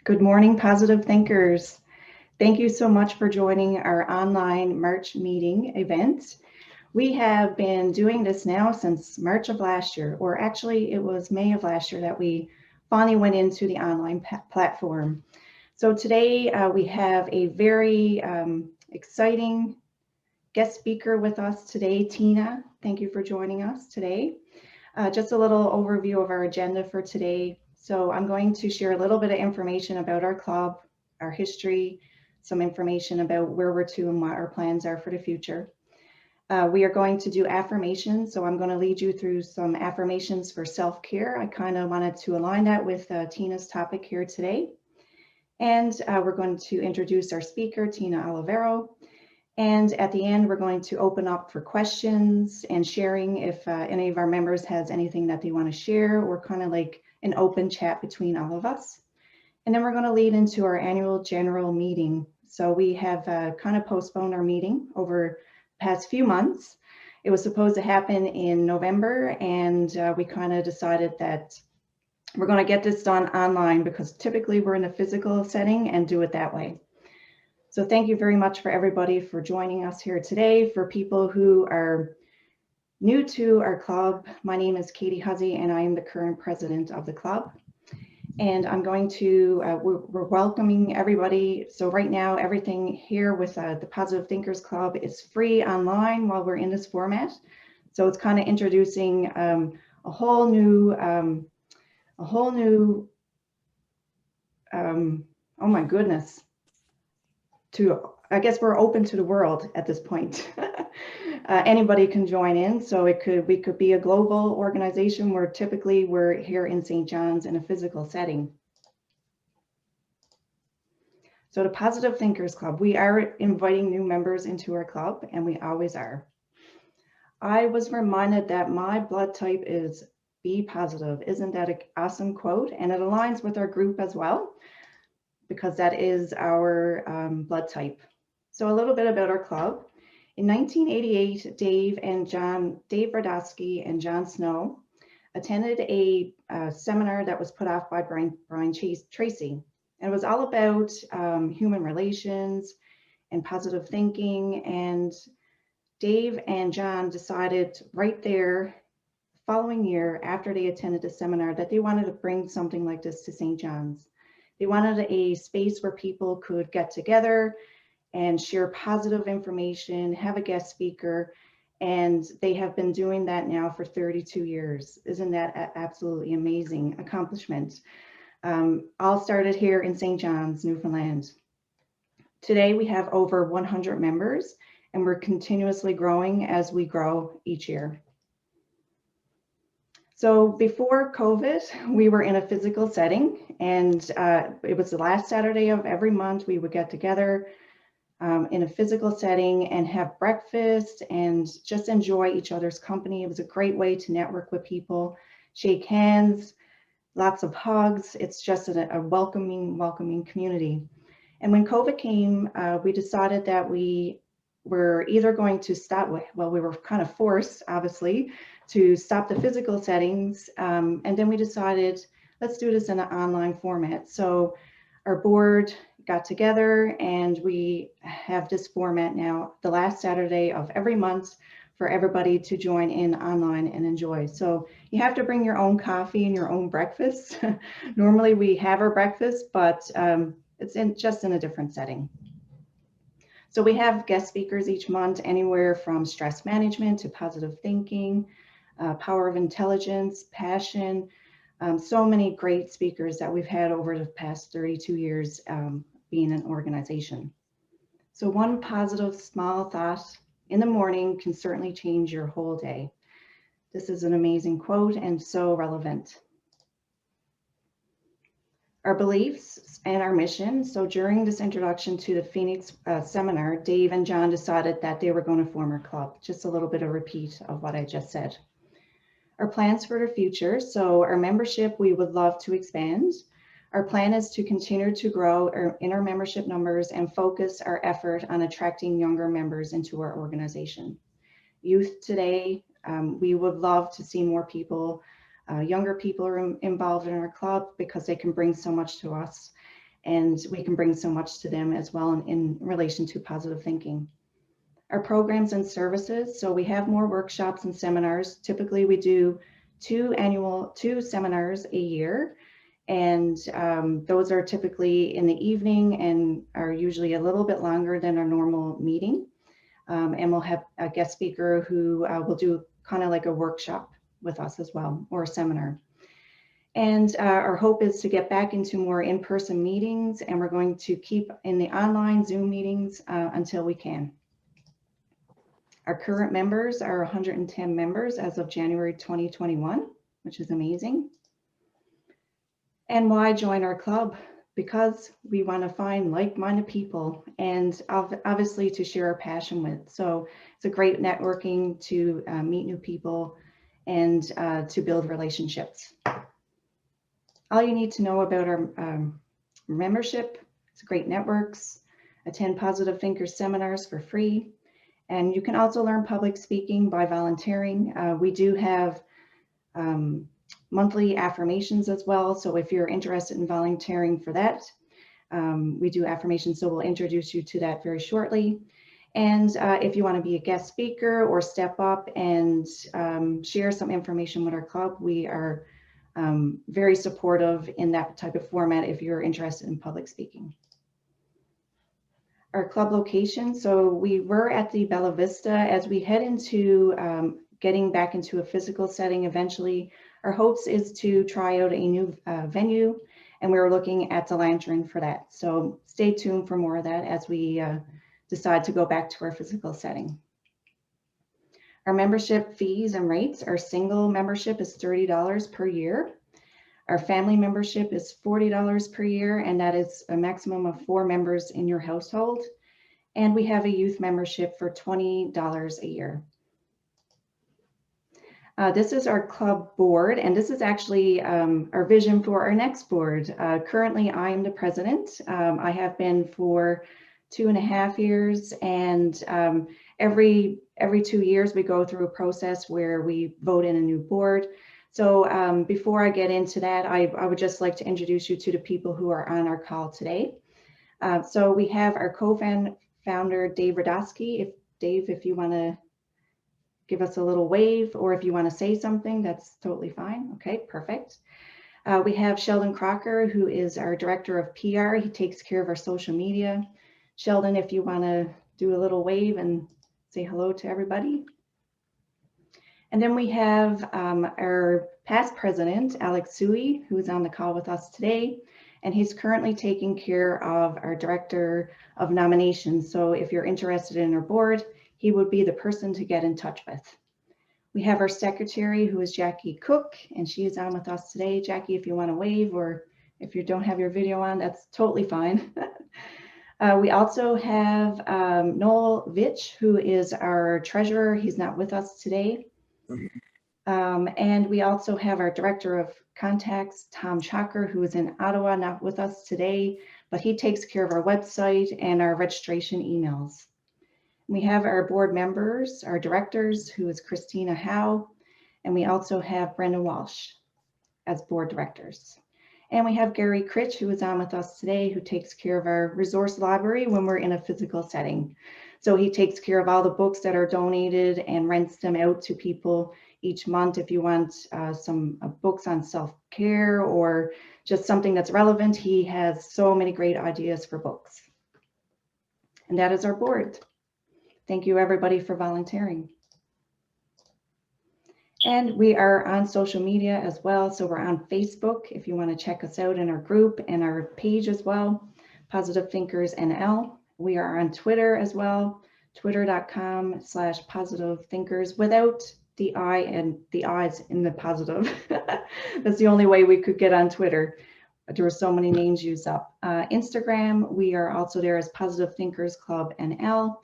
Good morning, positive thinkers. Thank you so much for joining our online March meeting event. We have been doing this now since March of last year, or actually it was May of last year that we finally went into the online platform. So today we have a very exciting guest speaker with us today, Tina. Thank you for joining us today. Just a little overview of our agenda for today. So I'm going to share a little bit of information about our club, our history, some information about where we're to and what our plans are for the future. We are going to do affirmations. So I'm going to lead you through some affirmations for self-care. I kind of wanted to align that with Tina's topic here today. And we're going to introduce our speaker, Tina Olivero. And at the end, we're going to open up for questions and sharing if any of our members has anything that they want to share, or kind of like an open chat between all of us. And then we're going to lead into our annual general meeting. So we have kind of postponed our meeting over the past few months. It was supposed to happen in November, and we kind of decided that we're going to get this done online because typically we're in a physical setting and do it that way. So thank you very much for everybody for joining us here today. For people who are new to our club, my name is Katie Huzzy and I am the current president of the club. And I'm going to, we're welcoming everybody. So right now, everything here with the Positive Thinkers Club is free online while we're in this format. So it's kind of introducing a whole new, oh my goodness. I guess we're open to the world at this point. Anybody can join in. So we could be a global organization where typically we're here in St. John's in a physical setting. So the Positive Thinkers Club, we are inviting new members into our club, and we always are. I was reminded that my blood type is B positive. Isn't that an awesome quote? And it aligns with our group as well, because that is our blood type. So a little bit about our club. In 1988, Dave Radosky and John Snow attended a seminar that was put off by Brian Tracy. And it was all about human relations and positive thinking. And Dave and John decided right there, the following year, after they attended the seminar, that they wanted to bring something like this to St. John's. They wanted a space where people could get together and share positive information, have a guest speaker, and they have been doing that now for 32 years. Isn't that an absolutely amazing accomplishment? All started here in St. John's, Newfoundland. Today we have over 100 members, and we're continuously growing as we grow each year. So before COVID, we were in a physical setting, and it was the last Saturday of every month. We would get together in a physical setting and have breakfast and just enjoy each other's company. It was a great way to network with people, shake hands, lots of hugs. It's just a welcoming community. And when COVID came, we decided that we were either going to stop, well, we were kind of forced, obviously, to stop the physical settings. And then we decided, let's do this in an online format. So our board got together and we have this format now, the last Saturday of every month, for everybody to join in online and enjoy. So you have to bring your own coffee and your own breakfast. Normally we have our breakfast, but it's just in a different setting. So we have guest speakers each month, anywhere from stress management to positive thinking, power of intelligence, passion, so many great speakers that we've had over the past 32 years being an organization. So one positive small thought in the morning can certainly change your whole day. This is an amazing quote and so relevant. Our beliefs and our mission. So during this introduction to the Phoenix seminar, Dave and John decided that they were going to form a club. Just a little bit of repeat of what I just said. Our plans for the future. So our membership, we would love to expand. Our plan is to continue to grow in our membership numbers and focus our effort on attracting younger members into our organization. Youth today, we would love to see more people, younger people are involved in our club because they can bring so much to us. and we can bring so much to them as well in relation to positive thinking. Our programs and services, so we have more workshops and seminars. Typically we do two seminars a year, and those are typically in the evening and are usually a little bit longer than our normal meeting. And we'll have a guest speaker who will do kind of like a workshop with us as well, or a seminar. And our hope is to get back into more in-person meetings, and we're going to keep in the online Zoom meetings until we can. Our current members are 110 members as of January 2021, which is amazing. And why join our club? Because we want to find like-minded people, and obviously to share our passion with. So it's a great networking to meet new people and to build relationships. All you need to know about our membership, it's great networks, attend Positive Thinkers seminars for free, and you can also learn public speaking by volunteering. We do have monthly affirmations as well, so if you're interested in volunteering for that, we do affirmations, so we'll introduce you to that very shortly. And if you want to be a guest speaker or step up and share some information with our club, we are very supportive in that type of format if you're interested in public speaking. Our club location, so we were at the Bella Vista. As we head into getting back into a physical setting eventually, our hopes is to try out a new venue, and we were looking at the Lantern for that. So stay tuned for more of that as we decide to go back to our physical setting. Our membership fees and rates, our single membership is $30 per year. Our family membership is $40 per year, and that is a maximum of 4 members in your household. And we have a youth membership for $20 a year. This is our club board, and this is actually our vision for our next board. Currently, I am the president. I have been for 2.5 years, and every 2 years we go through a process where we vote in a new board. So before I get into that, I would just like to introduce you to the people who are on our call today. So we have our co-founder, Dave Radosky. Dave, if you want to give us a little wave, or if you want to say something, that's totally fine. Okay, perfect. We have Sheldon Crocker, who is our director of PR. He takes care of our social media. Sheldon, if you want to do a little wave and say hello to everybody. And then we have our past president, Alex Sui, who's on the call with us today, and he's currently taking care of our director of nominations. So if you're interested in our board, he would be the person to get in touch with. We have our secretary, who is Jackie Cook, and she is on with us today. Jackie, if you want to wave, or if you don't have your video on, that's totally fine. We also have Noel Vitch, who is our treasurer. He's not with us today. And we also have our director of contacts, Tom Chalker, who is in Ottawa, not with us today, but he takes care of our website and our registration emails. We have our board members, our directors, who is Christina Howe, and we also have Brenda Walsh as board directors. And we have Gary Critch, who is on with us today, who takes care of our resource library when we're in a physical setting. So he takes care of all the books that are donated and rents them out to people each month. If you want some books on self-care or just something that's relevant, he has so many great ideas for books. And that is our board. Thank you, everybody, for volunteering. And we are on social media as well. So we're on Facebook if you want to check us out in our group and our page as well, Positive Thinkers NL. We are on Twitter as well, twitter.com/positive thinkers, without the I and the I's in the positive. That's the only way we could get on Twitter. There were so many names used up. Instagram, we are also there as Positive Thinkers Club NL,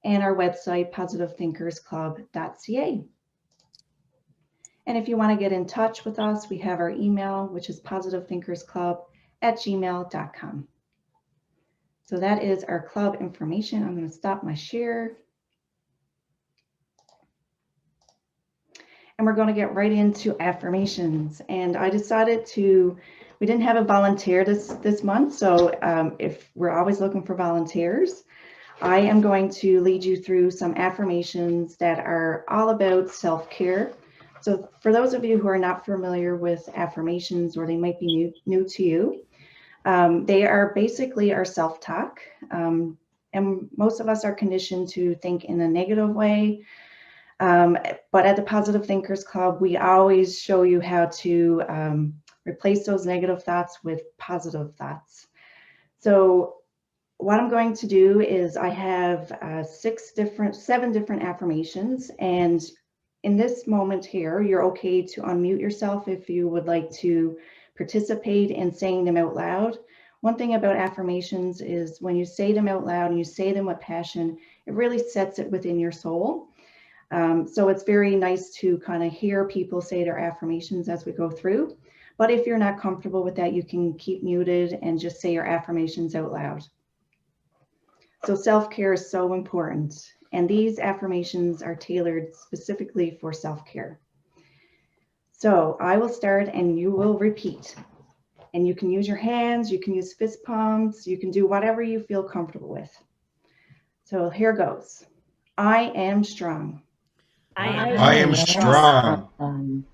and our website, positivethinkersclub.ca. And if you want to get in touch with us, we have our email, which is positivethinkersclub@gmail.com. So that is our club information. I'm going to stop my share. And we're going to get right into affirmations. And I decided to We didn't have a volunteer this month, so if we're always looking for volunteers, I am going to lead you through some affirmations that are all about self-care. So for those of you who are not familiar with affirmations, or they might be new to you, they are basically our self-talk. And most of us are conditioned to think in a negative way. But at the Positive Thinkers Club, we always show you how to replace those negative thoughts with positive thoughts. So what I'm going to do is I have 7 different affirmations. And in this moment here, you're okay to unmute yourself if you would like to participate in saying them out loud. One thing about affirmations is when you say them out loud and you say them with passion, it really sets it within your soul. So it's very nice to kind of hear people say their affirmations as we go through. But if you're not comfortable with that, you can keep muted and just say your affirmations out loud. So self-care is so important. And these affirmations are tailored specifically for self-care. So I will start and you will repeat. And you can use your hands, you can use fist pumps, you can do whatever you feel comfortable with. So here goes. I am strong. I am strong.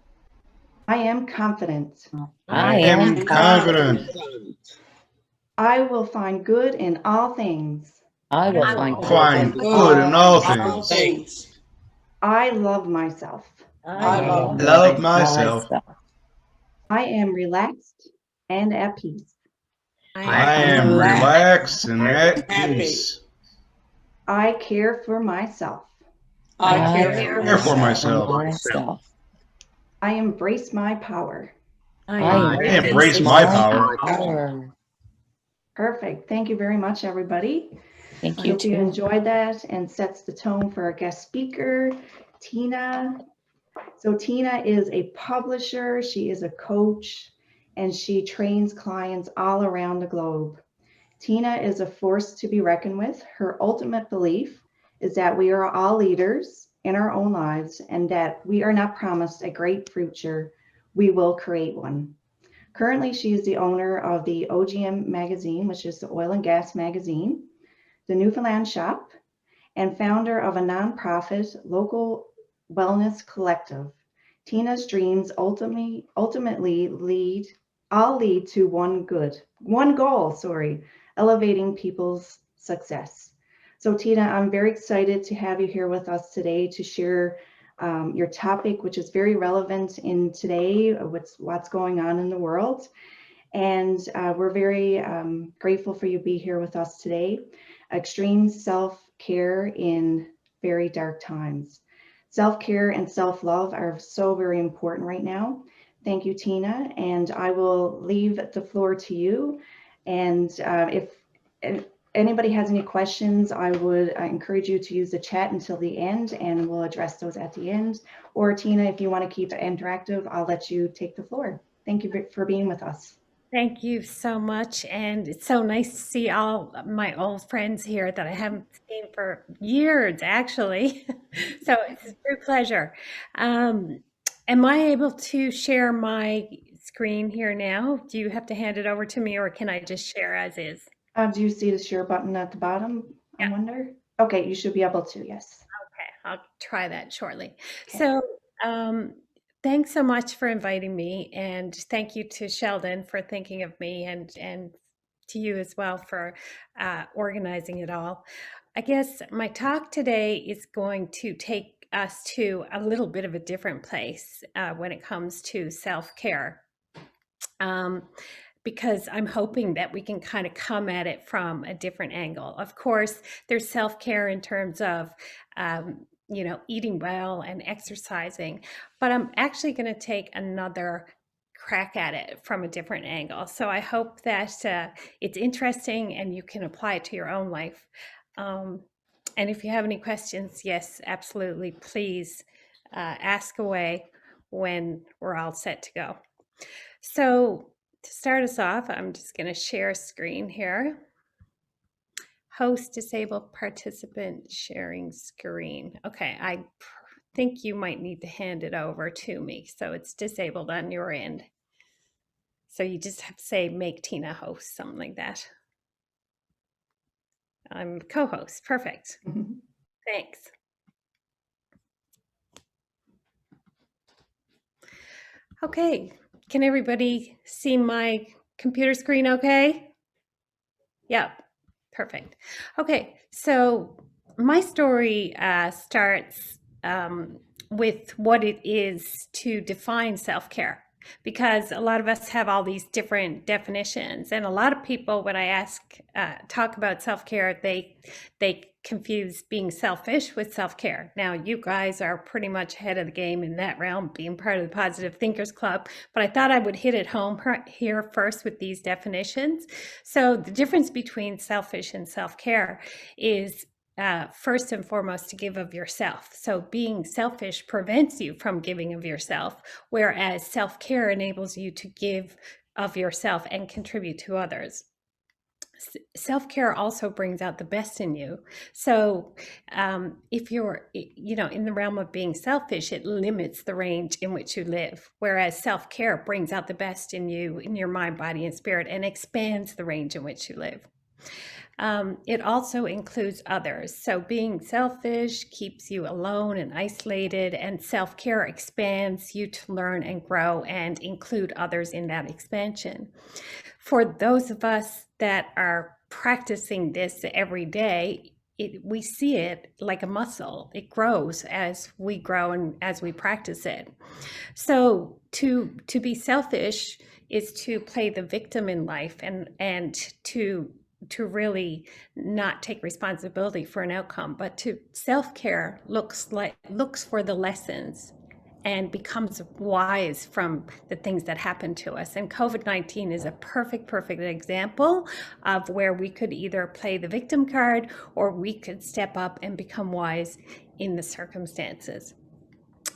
I am confident. I am confident. I will find good in all things. I will Find good in all things. I love myself. I love myself. I am relaxed and at peace. I am relaxed and at peace. I care for myself. I care for myself. I embrace my power. I embrace my power. Perfect. Thank you very much, everybody. Thank I you hope you too. enjoyed that and sets the tone for our guest speaker, Tina. So Tina is a publisher, she is a coach, and she trains clients all around the globe. Tina is a force to be reckoned with. Her ultimate belief is that we are all leaders in our own lives and that we are not promised a great future, we will create one. Currently, she is the owner of the OGM magazine, which is the oil and gas magazine, the Newfoundland Shop, and founder of a nonprofit local wellness collective. Tina's dreams ultimately lead to one goal, elevating people's success. So Tina, I'm very excited to have you here with us today to share your topic, which is very relevant in today, what's going on in the world. And we're very grateful for you to be here with us today. Extreme self-care in very dark times. Self-care and self-love are so very important right now. Thank you, Tina. And I will leave the floor to you. And if anybody has any questions, I would encourage you to use the chat until the end and we'll address those at the end. Or Tina, if you want to keep it interactive, I'll let you take the floor. Thank you for being with us. Thank you so much. And it's so nice to see all my old friends here that I haven't seen for years, actually. So it's a true pleasure. Am I able to share my screen here now? Do you have to hand it over to me or can I just share as is? Do you see the share button at the bottom? Yeah. I wonder. Okay, you should be able to, yes. Okay, I'll try that shortly. Okay. So thanks so much for inviting me, and thank you to Sheldon for thinking of me, and to you as well for organizing it all. I guess my talk today is going to take us to a little bit of a different place when it comes to self-care. Because I'm hoping that we can kind of come at it from a different angle. Of course, there's self-care in terms of, eating well and exercising, but I'm actually going to take another crack at it from a different angle. So I hope that it's interesting and you can apply it to your own life. And if you have any questions, yes, absolutely, please ask away when we're all set to go. So to start us off, I'm just going to share screen here. Host disabled participant sharing screen. Okay, I think you might need to hand it over to me. So it's disabled on your end. So you just have to say, make Tina host, something like that. I'm co-host. Perfect. Thanks. Okay. Can everybody see my computer screen okay? Yep. Perfect. Okay. So my story starts with what it is to define self-care, because a lot of us have all these different definitions, and a lot of people, when I talk about self-care, they confuse being selfish with self-care. Now, you guys are pretty much ahead of the game in that realm, being part of the Positive Thinkers Club, but I thought I would hit it home here first with these definitions. So the difference between selfish and self-care is first and foremost to give of yourself. So being selfish prevents you from giving of yourself, whereas self-care enables you to give of yourself and contribute to others. Self-care also brings out the best in you. So if you're, in the realm of being selfish, it limits the range in which you live, whereas self-care brings out the best in you, in your mind, body, and spirit, and expands the range in which you live. It also includes others. So being selfish keeps you alone and isolated, and self-care expands you to learn and grow and include others in that expansion. For those of us that are practicing this every day, we see it like a muscle. It grows as we grow and as we practice it. So to be selfish is to play the victim in life and to really not take responsibility for an outcome, but to self-care looks for the lessons and becomes wise from the things that happen to us. And COVID-19 is a perfect example of where we could either play the victim card or we could step up and become wise in the circumstances.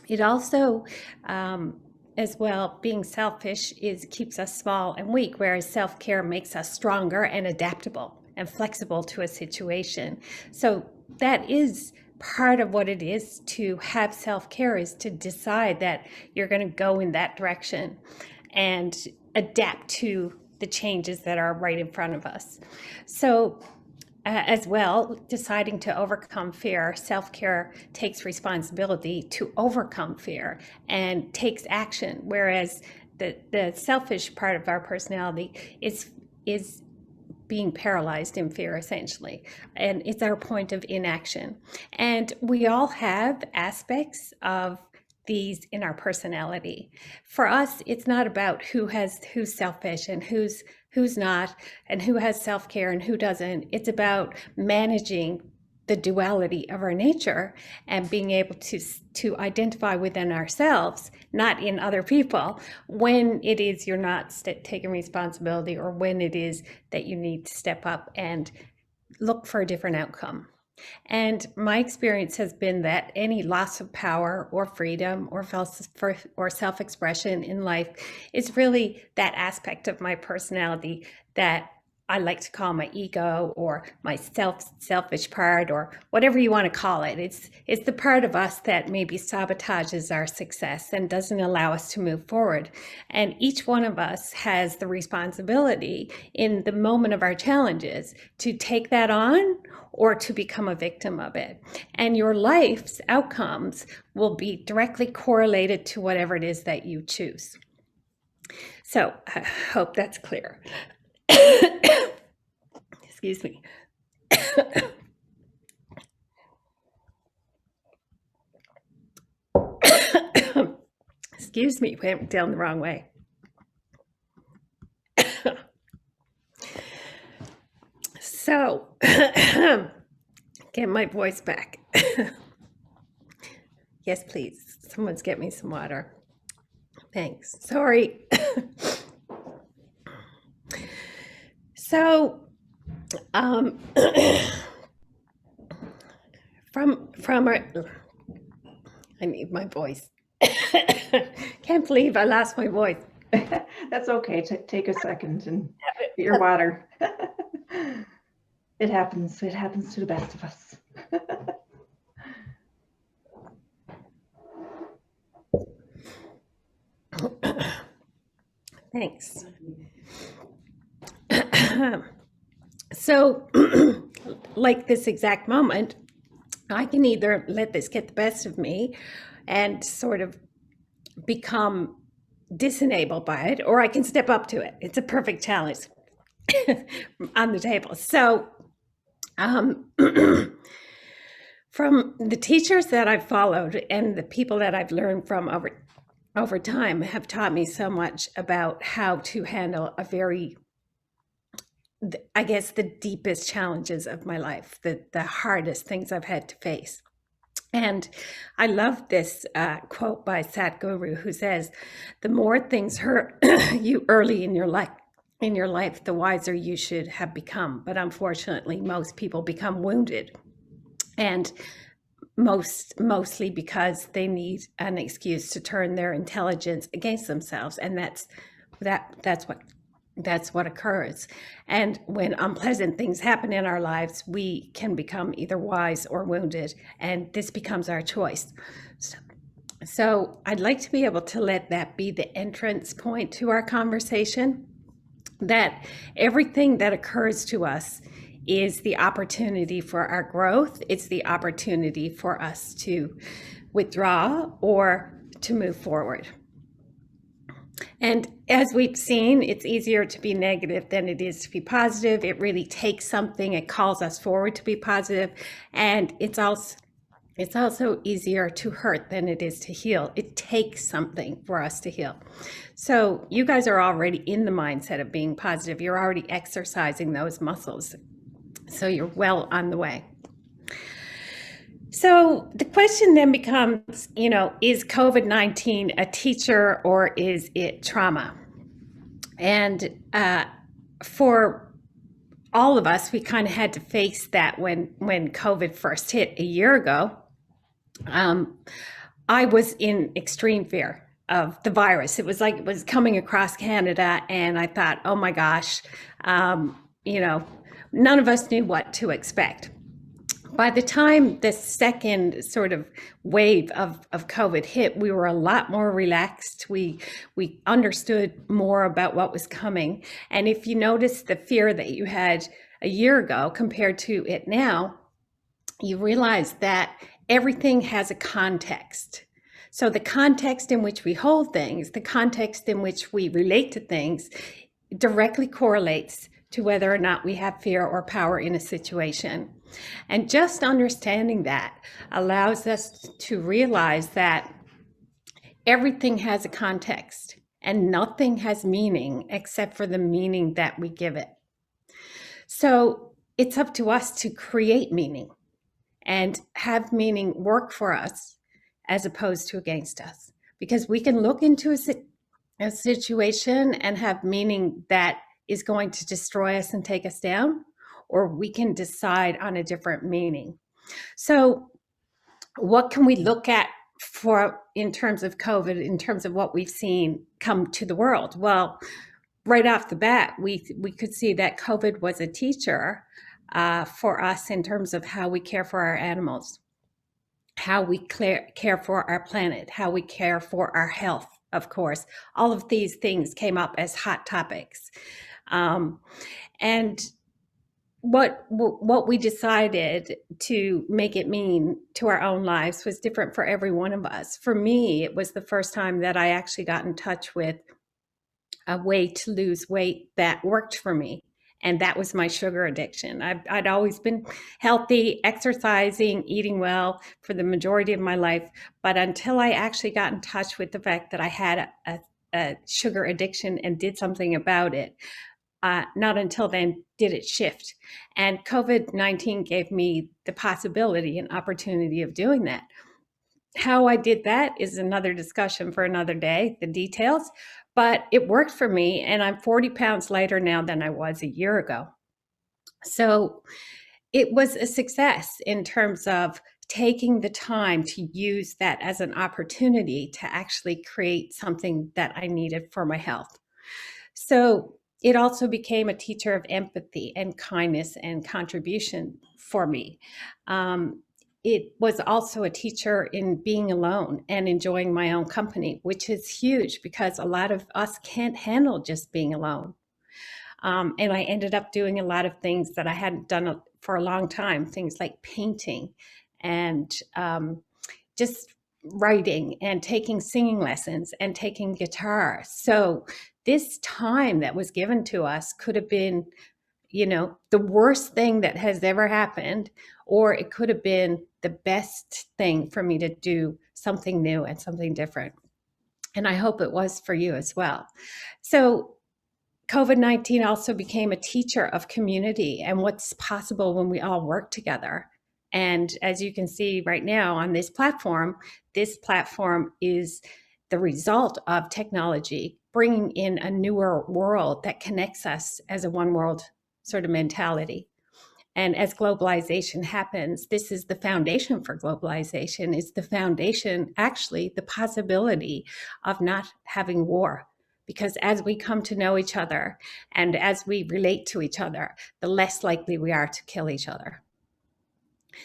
It also, as well, being selfish keeps us small and weak, whereas self-care makes us stronger and adaptable and flexible to a situation. So that is part of what it is to have self-care, is to decide that you're going to go in that direction and adapt to the changes that are right in front of us. So as well, deciding to overcome fear, self-care takes responsibility to overcome fear and takes action, whereas the selfish part of our personality is being paralyzed in fear, essentially, and it's our point of inaction. And we all have aspects of these in our personality. For us, it's not about who's selfish and who's not, and who has self-care and who doesn't. It's about managing the duality of our nature and being able to identify within ourselves, not in other people, when it is you're not taking responsibility, or when it is that you need to step up and look for a different outcome. And my experience has been that any loss of power or freedom or self-expression in life is really that aspect of my personality that I like to call my ego, or my selfish part, or whatever you want to call it. It's the part of us that maybe sabotages our success and doesn't allow us to move forward. And each one of us has the responsibility in the moment of our challenges to take that on or to become a victim of it. And your life's outcomes will be directly correlated to whatever it is that you choose. So I hope that's clear. Excuse me. Excuse me, went down the wrong way. So, get my voice back. Yes, please. Someone's get me some water. Thanks. Sorry. So, from our, I need my voice. Can't believe I lost my voice. That's okay. Take a second and get your water. It happens. It happens to the best of us. Thanks. So, like this exact moment, I can either let this get the best of me and sort of become disenabled by it, or I can step up to it. It's a perfect challenge on the table. So, from the teachers that I've followed and the people that I've learned from over time have taught me so much about how to handle I guess, the deepest challenges of my life, the hardest things I've had to face. And I love this quote by Sadhguru, who says, "The more things hurt you early in your life, the wiser you should have become. But unfortunately, most people become wounded, and mostly because they need an excuse to turn their intelligence against themselves, and that's what occurs. And when unpleasant things happen in our lives, we can become either wise or wounded, and this becomes our choice. So I'd like to be able to let that be the entrance point to our conversation, that everything that occurs to us is the opportunity for our growth. It's the opportunity for us to withdraw or to move forward. And as we've seen, it's easier to be negative than it is to be positive. It really takes something. It calls us forward to be positive. And it's also easier to hurt than it is to heal. It takes something for us to heal. So you guys are already in the mindset of being positive. You're already exercising those muscles. So you're well on the way. So the question then becomes, is COVID-19 a teacher or is it trauma? And for all of us, we kind of had to face that when COVID first hit a year ago. I was in extreme fear of the virus. It was like it was coming across Canada, and I thought, oh my gosh, none of us knew what to expect. By the time the second sort of wave of COVID hit, we were a lot more relaxed. We understood more about what was coming. And if you notice the fear that you had a year ago compared to it now, you realize that everything has a context. So the context in which we hold things, the context in which we relate to things, directly correlates to whether or not we have fear or power in a situation. And just understanding that allows us to realize that everything has a context and nothing has meaning except for the meaning that we give it. So it's up to us to create meaning and have meaning work for us as opposed to against us. Because we can look into a situation and have meaning that is going to destroy us and take us down, or we can decide on a different meaning. So what can we look at in terms of COVID, in terms of what we've seen come to the world? Well, right off the bat, we could see that COVID was a teacher for us in terms of how we care for our animals, how we care for our planet, how we care for our health, of course. All of these things came up as hot topics. And what we decided to make it mean to our own lives was different for every one of us. For me, it was the first time that I actually got in touch with a way to lose weight that worked for me. And that was my sugar addiction. I'd always been healthy, exercising, eating well for the majority of my life. But until I actually got in touch with the fact that I had a sugar addiction and did something about it, not until then did it shift. And COVID-19 gave me the possibility and opportunity of doing that. How I did that is another discussion for another day, the details, but it worked for me, and I'm 40 pounds lighter now than I was a year ago. So it was a success in terms of taking the time to use that as an opportunity to actually create something that I needed for my health. So it also became a teacher of empathy and kindness and contribution for me. it was also a teacher in being alone and enjoying my own company, which is huge because a lot of us can't handle just being alone. And I ended up doing a lot of things that I hadn't done for a long time, things like painting and just writing and taking singing lessons and taking guitar. So this time that was given to us could have been, the worst thing that has ever happened, or it could have been the best thing for me to do something new and something different. And I hope it was for you as well. So COVID-19 also became a teacher of community and what's possible when we all work together. And as you can see right now on this platform is the result of technology bringing in a newer world that connects us as a one world sort of mentality. And as globalization happens, this is the foundation for globalization, is the foundation, actually, the possibility of not having war. Because as we come to know each other and as we relate to each other, the less likely we are to kill each other.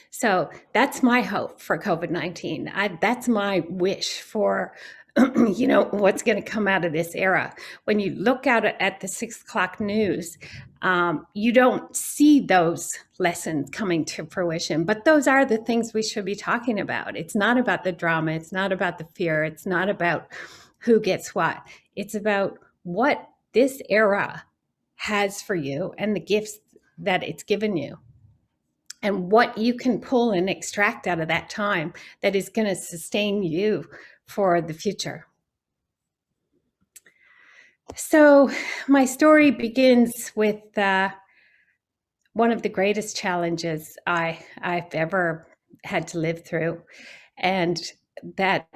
So that's my hope for COVID-19. That's my wish for, what's going to come out of this era. When you look out at the 6 o'clock news, you don't see those lessons coming to fruition, but those are the things we should be talking about. It's not about the drama. It's not about the fear. It's not about who gets what. It's about what this era has for you and the gifts that it's given you, and what you can pull and extract out of that time that is going to sustain you for the future. So my story begins with one of the greatest challenges I've ever had to live through. And that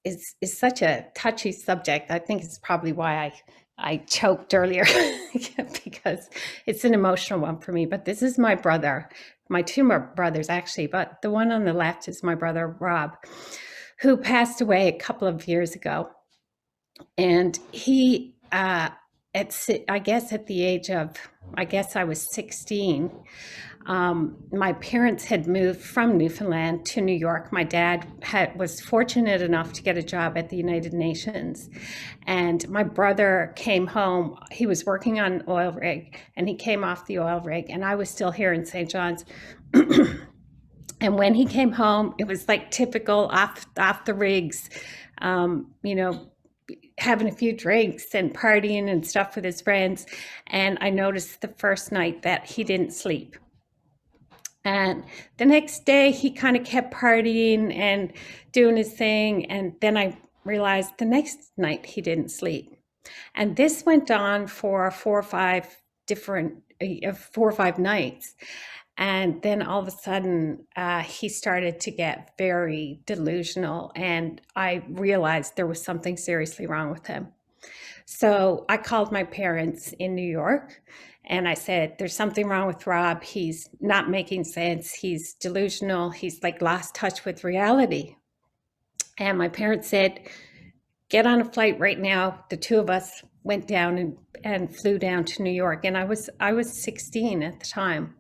is such a touchy subject. I think it's probably why I choked earlier because it's an emotional one for me. But this is my brother, my two more brothers actually, but the one on the left is my brother, Rob, who passed away a couple of years ago. And he, I guess at the age of, I was 16, my parents had moved from Newfoundland to New York. My dad was fortunate enough to get a job at the United Nations. And my brother came home. He was working on an oil rig, and he came off the oil rig, and I was still here in St. John's. And when he came home, it was like typical off the rigs, having a few drinks and partying and stuff with his friends. And I noticed the first night that he didn't sleep. And the next day he kind of kept partying and doing his thing. And then I realized the next night he didn't sleep. And this went on for 4 or 5 nights. And then all of a sudden, he started to get very delusional, and I realized there was something seriously wrong with him. So I called my parents in New York, and I said, there's something wrong with Rob. He's not making sense. He's delusional. He's like lost touch with reality. And my parents said, get on a flight right now. The two of us went down and flew down to New York. And I was 16 at the time.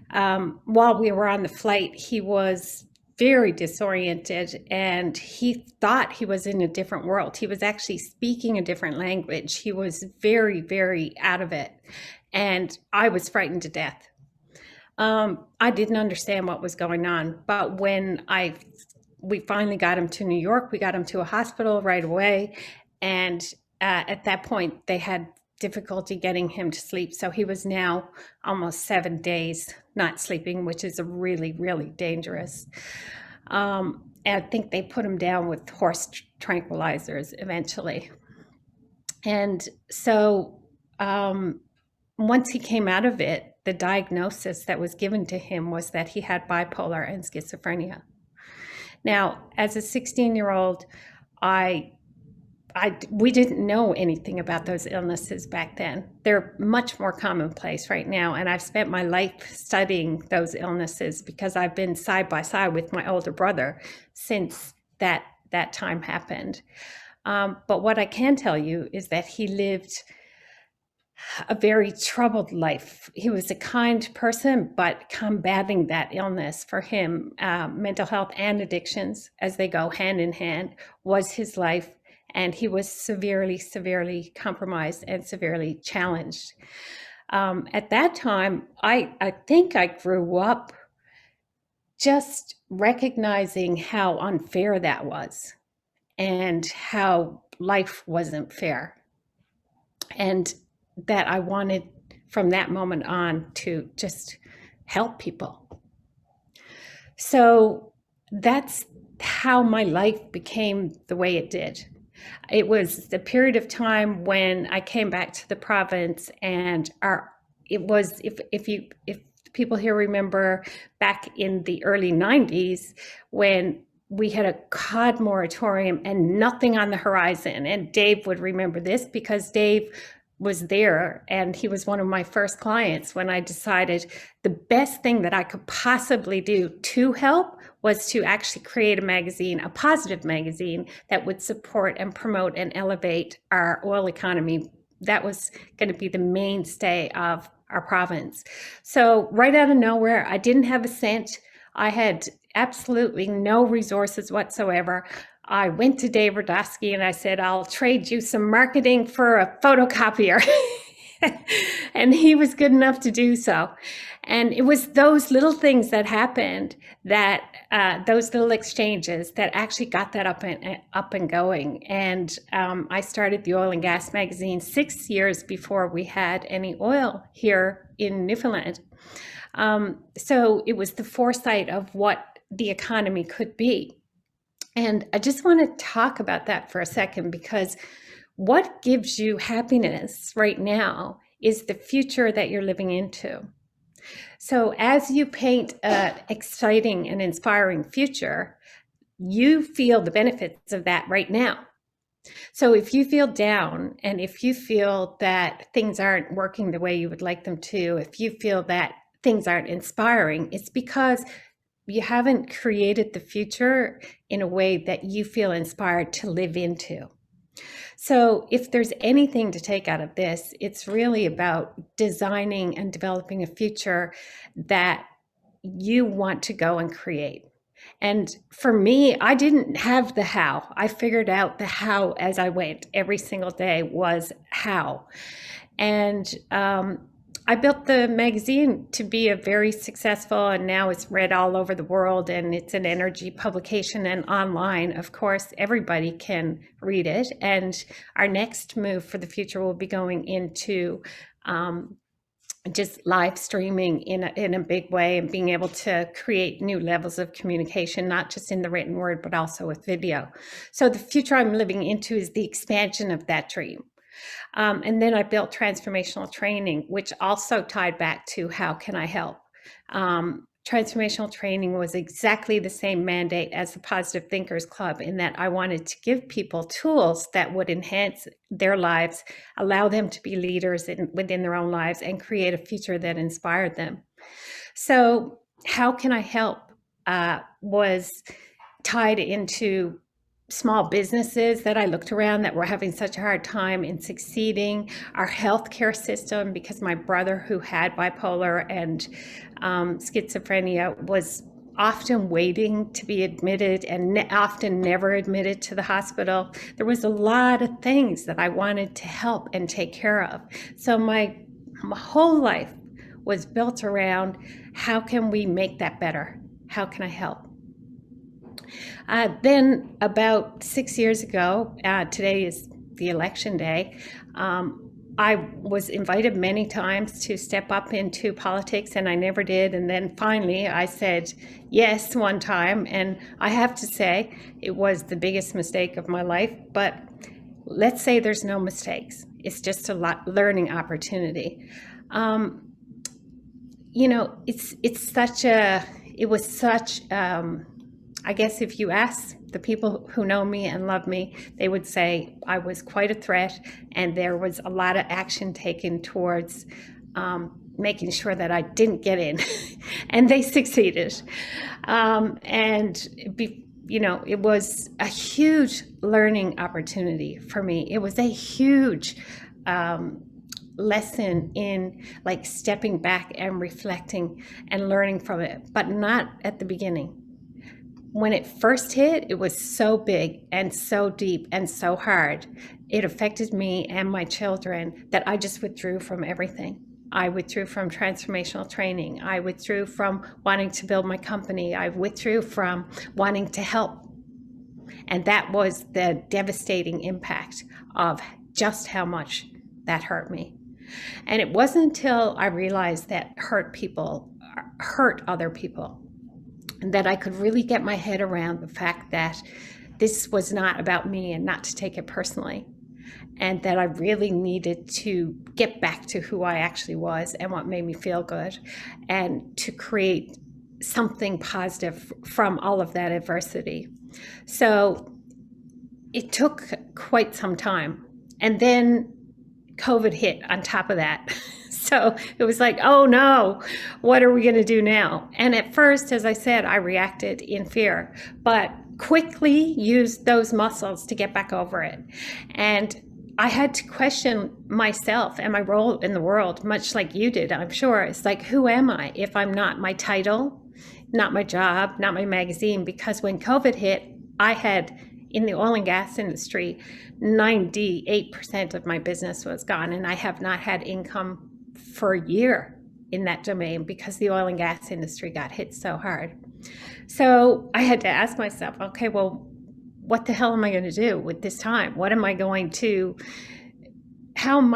While we were on the flight, he was very disoriented, and he thought he was in a different world. He was actually speaking a different language. He was very, very out of it. And I was frightened to death. I didn't understand what was going on. But when we finally got him to New York, we got him to a hospital right away. And at that point, they had difficulty getting him to sleep. So he was now almost 7 days not sleeping, which is really, really dangerous. And I think they put him down with horse tranquilizers eventually. And so once he came out of it, the diagnosis that was given to him was that he had bipolar and schizophrenia. Now, as a 16-year-old, we didn't know anything about those illnesses back then. They're much more commonplace right now, and I've spent my life studying those illnesses because I've been side by side with my older brother since that time happened. But what I can tell you is that he lived a very troubled life. He was a kind person, but combating that illness for him, mental health and addictions, as they go hand in hand, was his life. And he was severely, severely compromised and severely challenged. At that time, I think I grew up just recognizing how unfair that was and how life wasn't fair. And that I wanted from that moment on to just help people. So that's how my life became the way it did. It was the period of time when I came back to the province, and it was, if people here remember back in the early 90s when we had a COD moratorium and nothing on the horizon. And Dave would remember this because Dave was there and he was one of my first clients when I decided the best thing that I could possibly do to help was to actually create a magazine, a positive magazine that would support and promote and elevate our oil economy. That was going to be the mainstay of our province. So right out of nowhere, I didn't have a cent. I had absolutely no resources whatsoever. I went to Dave Radosky and I said, I'll trade you some marketing for a photocopier. And he was good enough to do so. And it was those little things that happened, that those little exchanges, that actually got that up and going. And I started the Oil and Gas magazine 6 years before we had any oil here in Newfoundland. So it was the foresight of what the economy could be. And I just want to talk about that for a second, because what gives you happiness right now is the future that you're living into. So as you paint an exciting and inspiring future, you feel the benefits of that right now. So if you feel down, and if you feel that things aren't working the way you would like them to, if you feel that things aren't inspiring, it's because you haven't created the future in a way that you feel inspired to live into. So if there's anything to take out of this, it's really about designing and developing a future that you want to go and create. And for me, I didn't have the how. I figured out the how as I went. Every single day was how. And I built the magazine to be a very successful, and now it's read all over the world, and it's an energy publication and online. Of course, everybody can read it. And our next move for the future will be going into just live streaming in a big way, and being able to create new levels of communication, not just in the written word, but also with video. So the future I'm living into is the expansion of that dream. And then I built transformational training, which also tied back to how can I help? Transformational training was exactly the same mandate as the Positive Thinkers Club, in that I wanted to give people tools that would enhance their lives, allow them to be leaders within their own lives, and create a future that inspired them. So how can I help was tied into small businesses that I looked around that were having such a hard time in succeeding, our healthcare system, because my brother, who had bipolar and schizophrenia, was often waiting to be admitted and often never admitted to the hospital. There was a lot of things that I wanted to help and take care of. So my whole life was built around, how can we make that better? How can I help? Then about 6 years ago, today is the election day, I was invited many times to step up into politics, and I never did. And then finally I said yes one time, and I have to say it was the biggest mistake of my life. But let's say there's no mistakes. It's just a learning opportunity. It was such, I guess if you ask the people who know me and love me, they would say I was quite a threat, and there was a lot of action taken towards making sure that I didn't get in, and they succeeded. It was a huge learning opportunity for me. It was a huge lesson in like stepping back and reflecting and learning from it, but not at the beginning. When it first hit, it was so big and so deep and so hard. It affected me and my children that I just withdrew from everything. I withdrew from transformational training. I withdrew from wanting to build my company. I withdrew from wanting to help. And that was the devastating impact of just how much that hurt me. And it wasn't until I realized that hurt other people, and that I could really get my head around the fact that this was not about me and not to take it personally. And that I really needed to get back to who I actually was and what made me feel good, and to create something positive from all of that adversity. So it took quite some time. And then COVID hit on top of that. So it was like, oh no, what are we going to do now? And at first, as I said, I reacted in fear, but quickly used those muscles to get back over it. And I had to question myself and my role in the world, much like you did, I'm sure. It's like, who am I if I'm not my title, not my job, not my magazine? Because when COVID hit, I had, in the oil and gas industry, 98% of my business was gone, and I have not had income for a year in that domain because the oil and gas industry got hit so hard. So I had to ask myself, okay, well, what the hell am I going to do with this time? How am I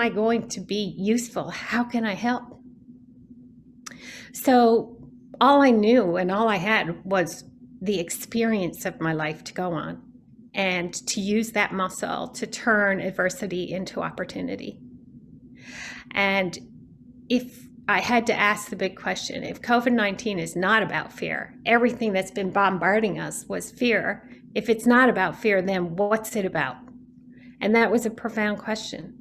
going to be useful? How can I help? So all I knew and all I had was the experience of my life to go on, and to use that muscle to turn adversity into opportunity. And if I had to ask the big question, if COVID-19 is not about fear, everything that's been bombarding us was fear. If it's not about fear, then what's it about? And that was a profound question,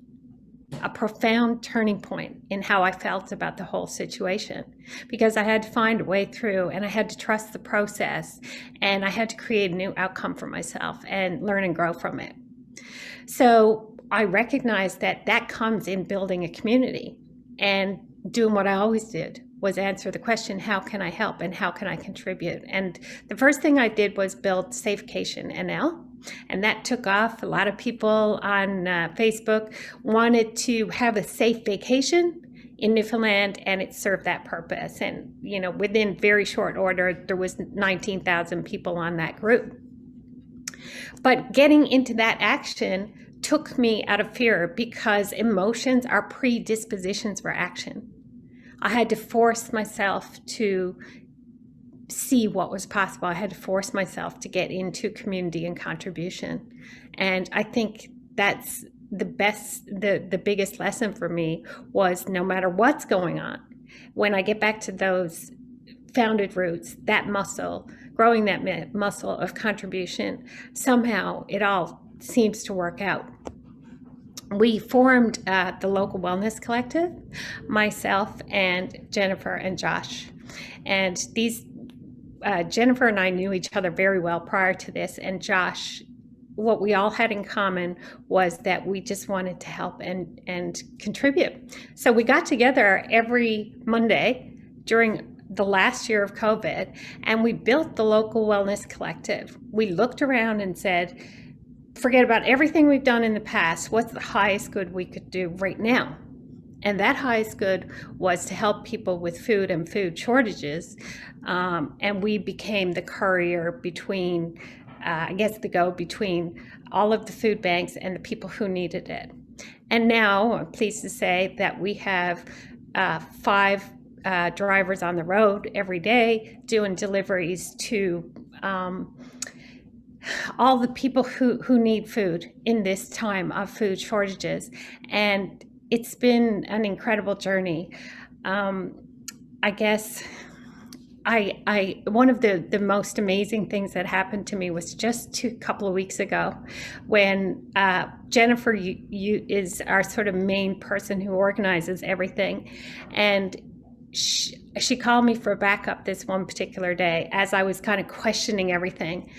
a profound turning point in how I felt about the whole situation, because I had to find a way through, and I had to trust the process, and I had to create a new outcome for myself and learn and grow from it. So I recognized that that comes in building a community, and doing what I always did was answer the question, how can I help and how can I contribute? And the first thing I did was build Safecation NL. And that took off. A lot of people on Facebook wanted to have a safe vacation in Newfoundland, and it served that purpose. And, you know, within very short order, there was 19,000 people on that group. But getting into that action took me out of fear, because emotions are predispositions for action. I had to force myself to see what was possible. I had to force myself to get into community and contribution. And I think that's the biggest lesson for me was, no matter what's going on, when I get back to those founded roots, that muscle, growing that muscle of contribution, somehow it all seems to work out. We formed the local wellness collective, myself and Jennifer and Josh. And these Jennifer and I knew each other very well prior to this, and Josh, what we all had in common was that we just wanted to help and contribute. So we got together every Monday during the last year of COVID, and we built the local wellness collective. We looked around and said, forget about everything we've done in the past. What's the highest good we could do right now? And that highest good was to help people with food and food shortages. And we became the courier between, the go-between all of the food banks and the people who needed it. And now I'm pleased to say that we have 5 drivers on the road every day doing deliveries to all the people who need food in this time of food shortages. And it's been an incredible journey. I guess one of the most amazing things that happened to me was just a couple of weeks ago, when Jennifer is our sort of main person who organizes everything. And she called me for backup this one particular day as I was kind of questioning everything.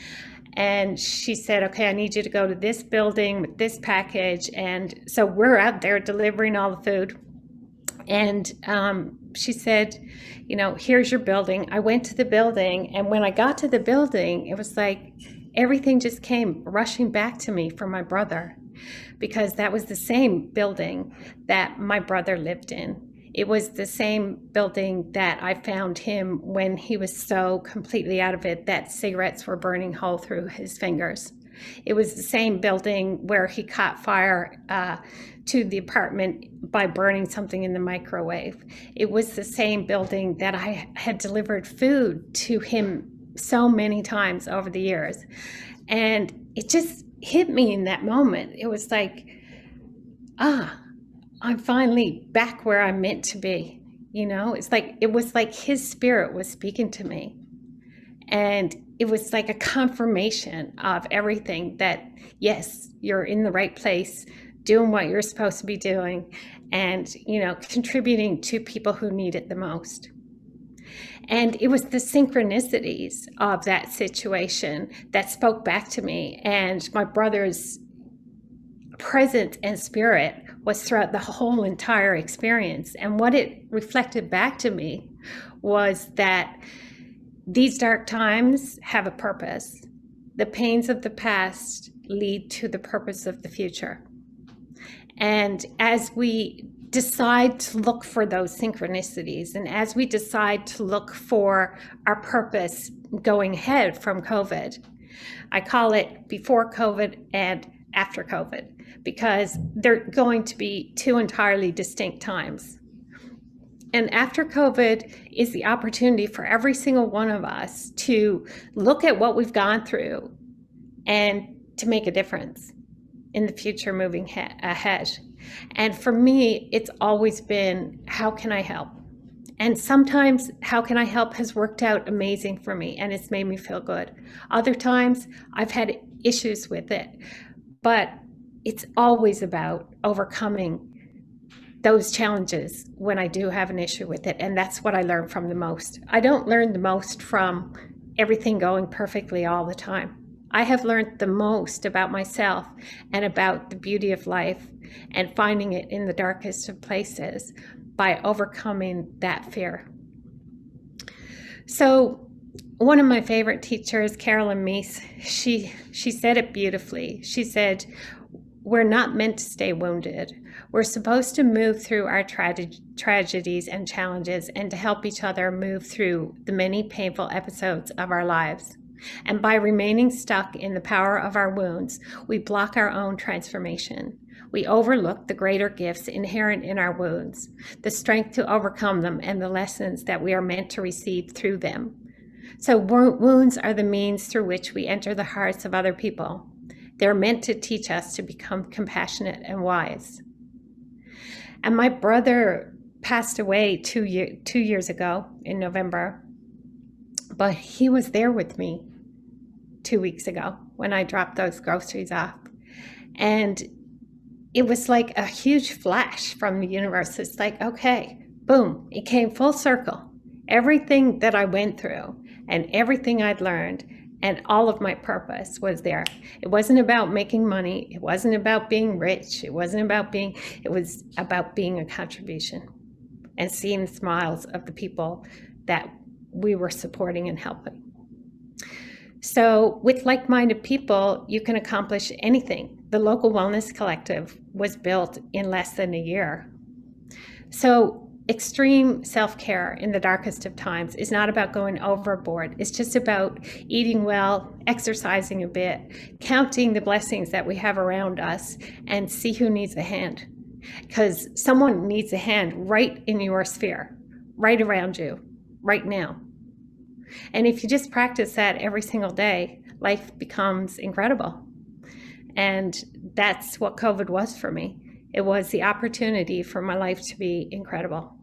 And she said, okay, I need you to go to this building with this package. And so we're out there delivering all the food. And she said, here's your building. I went to the building, and when I got to the building, it was like everything just came rushing back to me from my brother, because that was the same building that my brother lived in. It was the same building that I found him when he was so completely out of it that cigarettes were burning hole through his fingers. It was the same building where he caught fire to the apartment by burning something in the microwave. It was the same building that I had delivered food to him so many times over the years. And it just hit me in that moment. It was like, I'm finally back where I'm meant to be. It was like his spirit was speaking to me. And it was like a confirmation of everything that, yes, you're in the right place, doing what you're supposed to be doing, and, contributing to people who need it the most. And it was the synchronicities of that situation that spoke back to me. And my brother's presence and spirit was throughout the whole entire experience. And what it reflected back to me was that these dark times have a purpose. The pains of the past lead to the purpose of the future. And as we decide to look for those synchronicities, and as we decide to look for our purpose going ahead from COVID, I call it before COVID and after COVID, because they're going to be two entirely distinct times. And after COVID is the opportunity for every single one of us to look at what we've gone through and to make a difference in the future moving ahead. And for me, it's always been, how can I help? And sometimes how can I help has worked out amazing for me, and it's made me feel good. Other times I've had issues with it, but it's always about overcoming those challenges when I do have an issue with it. And that's what I learn from the most. I don't learn the most from everything going perfectly all the time. I have learned the most about myself and about the beauty of life and finding it in the darkest of places by overcoming that fear. So one of my favorite teachers, Carolyn Meese, she said it beautifully. She said, we're not meant to stay wounded. We're supposed to move through our tragedies and challenges and to help each other move through the many painful episodes of our lives. And by remaining stuck in the power of our wounds, we block our own transformation. We overlook the greater gifts inherent in our wounds, the strength to overcome them, and the lessons that we are meant to receive through them. So wounds are the means through which we enter the hearts of other people. They're meant to teach us to become compassionate and wise. And my brother passed away 2 years ago in November, but he was there with me 2 weeks ago when I dropped those groceries off. And it was like a huge flash from the universe. It's like, okay, boom, it came full circle. Everything that I went through and everything I'd learned and all of my purpose was there. It wasn't about making money. It wasn't about being rich. It was about being a contribution and seeing the smiles of the people that we were supporting and helping. So with like-minded people, you can accomplish anything. The local wellness collective was built in less than a year. So extreme self-care in the darkest of times is not about going overboard. It's just about eating well, exercising a bit, counting the blessings that we have around us, and see who needs a hand. Because someone needs a hand right in your sphere, right around you, right now. And if you just practice that every single day, life becomes incredible. And that's what COVID was for me. It was the opportunity for my life to be incredible.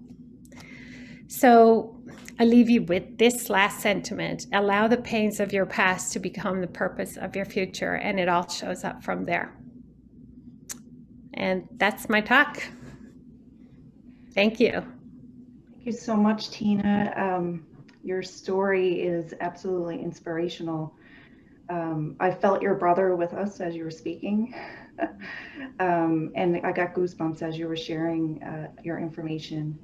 So I leave you with this last sentiment: allow the pains of your past to become the purpose of your future, and it all shows up from there. And that's my talk. Thank you. Thank you so much, Tina. Your story is absolutely inspirational. I felt your brother with us as you were speaking. And I got goosebumps as you were sharing your information.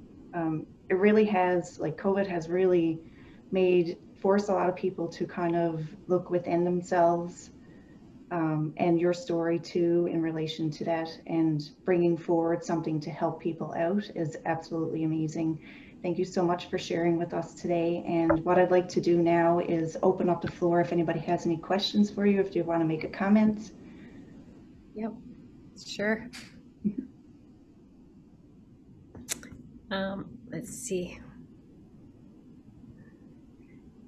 It really has, like COVID has really forced a lot of people to kind of look within themselves, and your story too in relation to that, and bringing forward something to help people out is absolutely amazing. Thank you so much for sharing with us today. And what I'd like to do now is open up the floor if anybody has any questions for you, if you want to make a comment. Yep, sure. Let's see.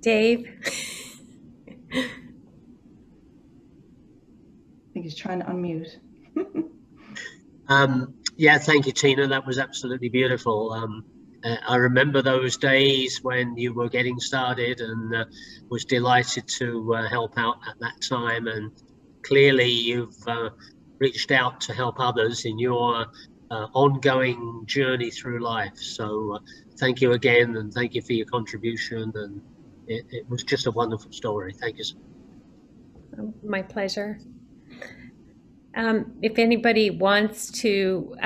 Dave. I think he's trying to unmute. Yeah, thank you, Tina. That was absolutely beautiful. I remember those days when you were getting started, and was delighted to help out at that time. And clearly you've reached out to help others in your ongoing journey through life. So thank you again, and thank you for your contribution. And it was just a wonderful story. Thank you so much. My pleasure. If anybody wants to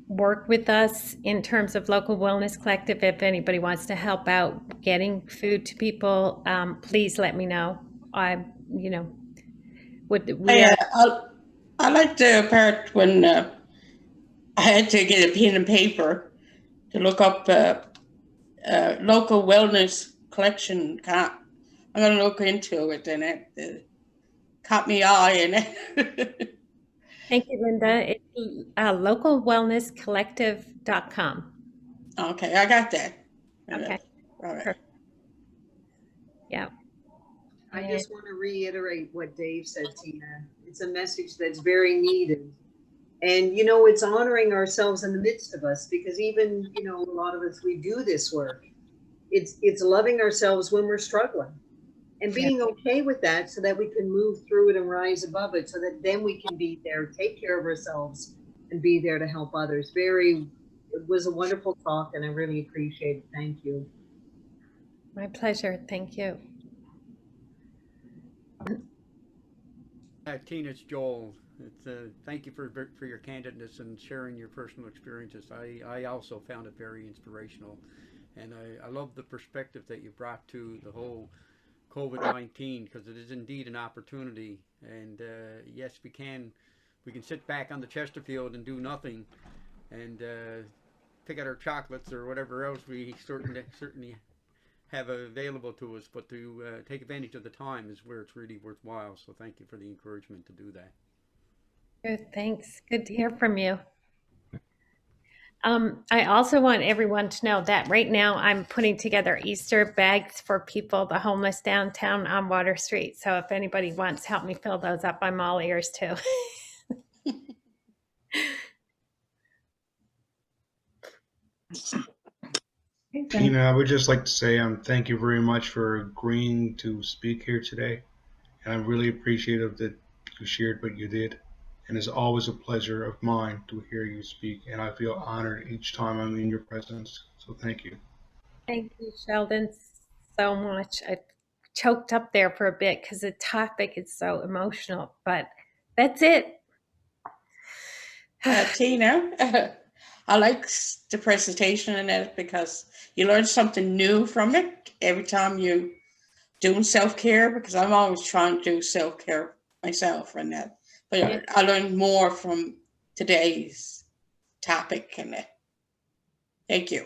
work with us in terms of Local Wellness Collective, if anybody wants to help out getting food to people, please let me know. I like the part when I had to get a pen and paper to look up local wellness collection. I'm going to look into it, and it caught me eye in it. Thank you, Linda. It's localwellnesscollective.com. Okay, I got that. Okay. All right. Perfect. Yeah. I just want to reiterate what Dave said, Tina. It's a message that's very needed. And, it's honoring ourselves in the midst of us, because even, a lot of us, we do this work. It's loving ourselves when we're struggling and being okay with that, so that we can move through it and rise above it, so that then we can be there, take care of ourselves, and be there to help others. It was a wonderful talk, and I really appreciate it. Thank you. My pleasure. Thank you. Tina, it's Joel. Thank you for your candidness and sharing your personal experiences. I also found it very inspirational, and I love the perspective that you brought to the whole COVID-19, because it is indeed an opportunity. And yes, we can sit back on the Chesterfield and do nothing, and pick out our chocolates or whatever else we certainly have available to us, but to take advantage of the time is where it's really worthwhile. So thank you for the encouragement to do that. Good, thanks. Good to hear from you. I also want everyone to know that right now I'm putting together Easter bags for people, the homeless downtown on Water Street. So if anybody wants to help me fill those up, I'm all ears too. Tina, I would just like to say thank you very much for agreeing to speak here today. And I'm really appreciative that you shared what you did. And it's always a pleasure of mine to hear you speak. And I feel honored each time I'm in your presence. So thank you. Thank you, Sheldon, so much. I choked up there for a bit because the topic is so emotional, but that's it. Tina, I like the presentation in it because you learn something new from it every time you doing self-care, because I'm always trying to do self-care myself and that. But yeah, I learned more from today's topic in it. Thank you.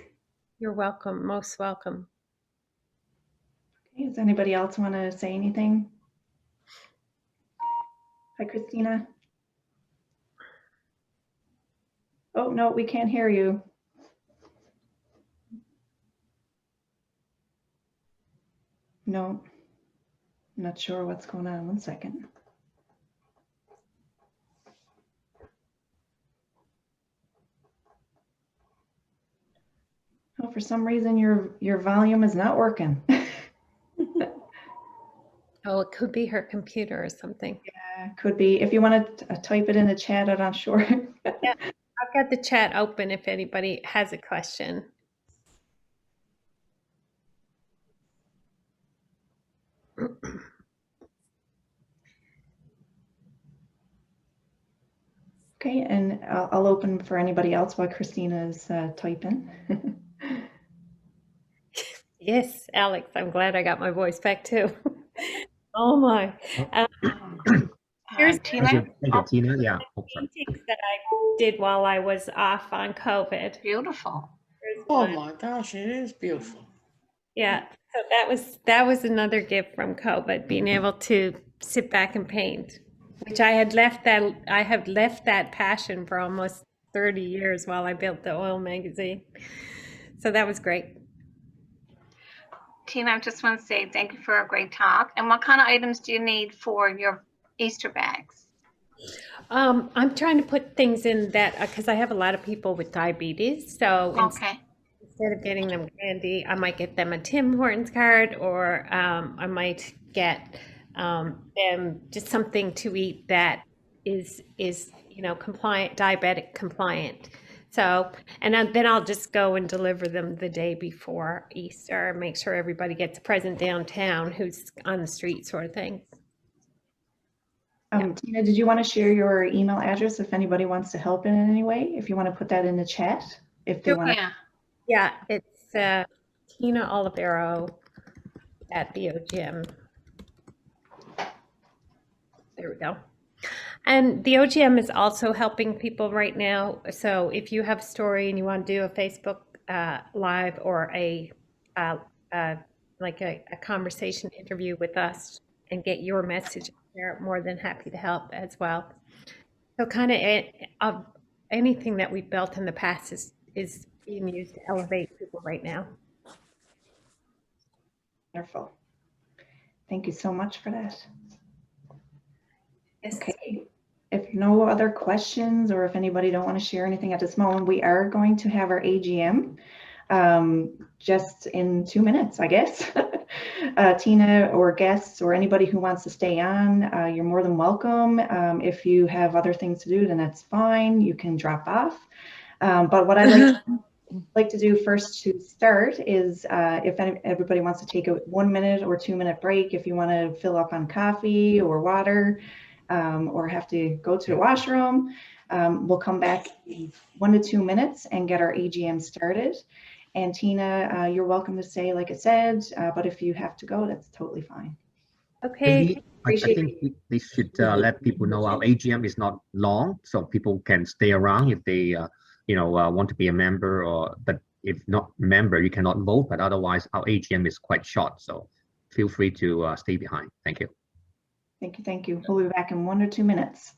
You're welcome. Most welcome. Okay, does anybody else want to say anything? Hi, Christina. Oh, no, we can't hear you. No, I'm not sure what's going on. 1 second. Oh, for some reason your volume is not working. Oh, it could be her computer or something. Yeah, could be. If you want to type it in the chat, I'm not sure. Yeah, I've got the chat open if anybody has a question. Okay, and I'll open for anybody else while Christina is typing. Yes, Alex, I'm glad I got my voice back too. Oh my. Here's Tina? Thank you, Tina. Yeah. Oh, sorry. paintings that I did while I was off on COVID. Beautiful. Here's Oh one. my gosh, it is beautiful. Yeah, so that was another gift from COVID, being able to sit back and paint, which I have left that passion for almost 30 years while I built the oil magazine. So that was great. Tina, I just want to say thank you for a great talk. And what kind of items do you need for your Easter bags? I'm trying to put things in that because I have a lot of people with diabetes. So Okay. instead of getting them candy, I might get them a Tim Hortons card, or I might get them just something to eat that is compliant, diabetic compliant. So, and then I'll just go and deliver them the day before Easter, make sure everybody gets a present downtown who's on the street, sort of thing. Tina, did you want to share your email address if anybody wants to help in any way? If you want to put that in the chat, if they want to. Yeah, it's Tina Olivero at the OGM. There we go. And the OGM is also helping people right now. So if you have a story and you want to do a Facebook Live or a conversation interview with us and get your message, they're more than happy to help as well. So kind of anything that we've built in the past is being used to elevate people right now. Wonderful. Thank you so much for that. Yes. Okay. If no other questions, or if anybody don't want to share anything at this moment, we are going to have our AGM just in 2 minutes, I guess. Tina or guests or anybody who wants to stay on, you're more than welcome. If you have other things to do, then that's fine. You can drop off. But what I'd like to do first to start is if everybody wants to take a 1 minute or 2 minute break, if you want to fill up on coffee or water, or have to go to the washroom, we'll come back in 1 to 2 minutes and get our AGM started. And Tina, you're welcome to stay, like I said, but if you have to go, that's totally fine. Okay. I think we should let people know our AGM is not long, so people can stay around if they, want to be a member. But if not a member, you cannot vote. But otherwise, our AGM is quite short, so feel free to stay behind. Thank you. Thank you. Thank you. We'll be back in 1 or 2 minutes.